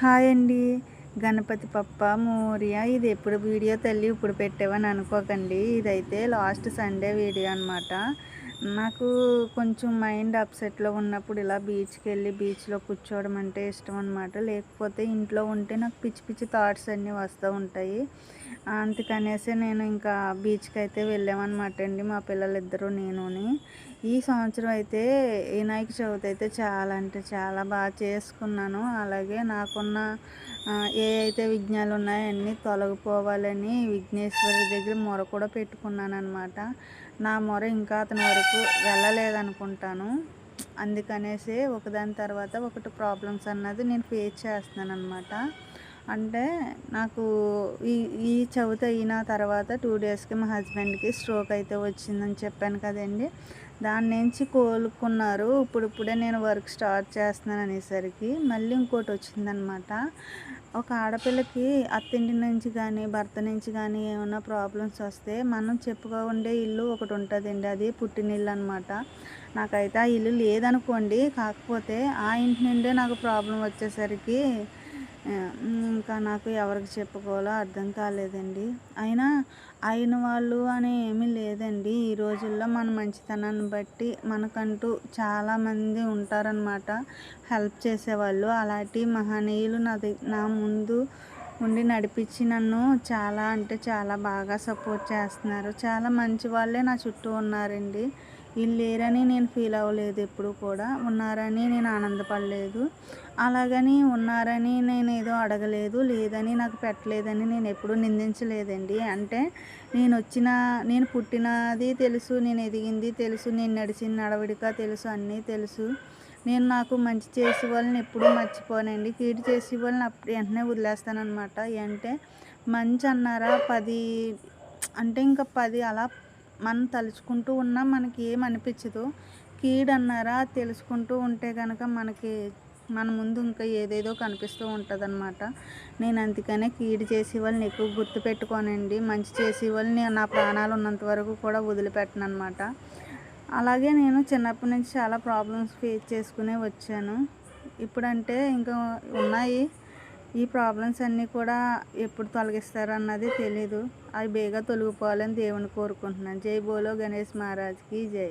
Hi అండి. గణపతి పప్ప మోరియా. ఇది ఎప్పుడు వీడియో తల్లి ఇప్పుడు పెట్టావని అనుకోకండి. ఇదైతే లాస్ట్ సండే వీడియో అనమాట. నాకు కొంచెం మైండ్ అప్సెట్‌లో ఉన్నప్పుడు ఇలా బీచ్‌కెళ్ళి బీచ్‌లో కూర్చోవడం అంటే ఇష్టం అనమాట. లేకపోతే ఇంట్లో ఉంటే నాకు పిచ్చి పిచ్చి థాట్స్ అన్నీ వస్తూ ఉంటాయి. అందుకనేసి నేను ఇంకా బీచ్‌కైతే వెళ్ళామనమాట అండి. మా పిల్లలిద్దరూ నేనుని. ఈ సంవత్సరం అయితే వినాయక చవితి అయితే చాలా అంటే చాలా బాగా చేసుకున్నాను. అలాగే నాకున్న ఏ అయితే విఘ్నాలు ఉన్నాయో అన్నీ తొలగిపోవాలని విఘ్నేశ్వరుడి దగ్గర మొర కూడా పెట్టుకున్నాననమాట. నా మొర ఇంకా అతని వరకు వెళ్ళలేదనుకుంటాను. అందుకనేసి ఒకదాని తర్వాత ఒకటి ప్రాబ్లమ్స్ అన్నది నేను ఫేస్ చేస్తున్నాననమాట. అంటే నాకు ఈ ఈ చవితి అయిన తర్వాత 2 డేస్‌కి మా హస్బెండ్‌కి స్ట్రోక్ అయితే వచ్చిందని చెప్పాను కదండీ! దాని నుంచి కోలుకున్నారు. ఇప్పుడిప్పుడే నేను వర్క్ స్టార్ట్ చేస్తున్నాను అనేసరికి మళ్ళీ ఇంకోటొచ్చిందనమాట. ఒక ఆడపిల్లకి అత్తింటి నుంచి గానీ, భర్త నుంచి గానీ ఏమన్నా ప్రాబ్లమ్స్ వస్తే మనం చెప్పుకోండే ఇల్లు ఒకటుంటదండి. అది పుట్టినిల్లనమాట. నాకైతే ఆ ఇల్లు లేదనుకోండి. కాకపోతే ఆ ఇంటి నుండే నాకు ప్రాబ్లమ్ వచ్చేసరికి ఇంకా నాకు ఎవరికి చెప్పుకోవాలో అర్థం కాలేదండి. అయినా అయిన వాళ్ళు అని ఏమీ లేదండి. ఈ రోజుల్లో మన మంచితనాన్ని బట్టి మనకంటూ చాలామంది ఉంటారనమాట హెల్ప్ చేసేవాళ్ళు. అలాంటి మహనీయులు నా ముందు ఉండి నడిపించి నన్ను చాలా అంటే చాలా బాగా సపోర్ట్ చేస్తున్నారు. చాలా మంచి వాళ్ళే నా చుట్టూ ఉన్నారండి. వీళ్ళు లేరని నేను ఫీల్ అవ్వలేదు ఎప్పుడు కూడా. ఉన్నారని నేను ఆనందపడలేదు. అలాగని ఉన్నారని నేనేదో అడగలేదు. లేదని నాకు పెట్టలేదని నేనెప్పుడూ నిందించలేదండి. అంటే నేను పుట్టినది తెలుసు, నేను ఎదిగింది తెలుసు, నేను నడిచిన నడవడిక తెలుసు, అన్నీ తెలుసు. నాకు మంచి చేసే వాళ్ళని ఎప్పుడూ మర్చిపోనండి. కీడు చేసే వాళ్ళని అప్పుడు వెంటనే వదిలేస్తాననమాట. అంటే మంచి అన్నారా 10 అంటే ఇంకా 10 అలా మనం తలుచుకుంటూ ఉన్నా మనకి ఏమనిపించదు. కీడన్నారా తెలుసుకుంటూ ఉంటే గనక మన ముందు ఇంకా ఏదేదో కనిపిస్తూ ఉంటదనమాట. నేను అందుకనే కీడు చేసే వాళ్ళని ఎక్కువ గుర్తుపెట్టుకోనండి. మంచి చేసే వాళ్ళని నా ప్రాణాలు ఉన్నంత వరకు కూడా వదిలిపెట్టననమాట. అలాగే నేను చిన్నప్పటి నుంచి చాలా ప్రాబ్లమ్స్ ఫేస్ చేసుకునే వచ్చాను. ఇప్పుడంటే ఇంకా ఉన్నాయి. ఈ ప్రాబ్లమ్స్ అన్నీ కూడా ఎప్పుడు తొలగిస్తారన్నది తెలీదు. అవి బేగా తొలగిపోవాలని దేవుడిని కోరుకుంటున్నాను. జై బోలో గణేష్ మహారాజ్‌కి జై.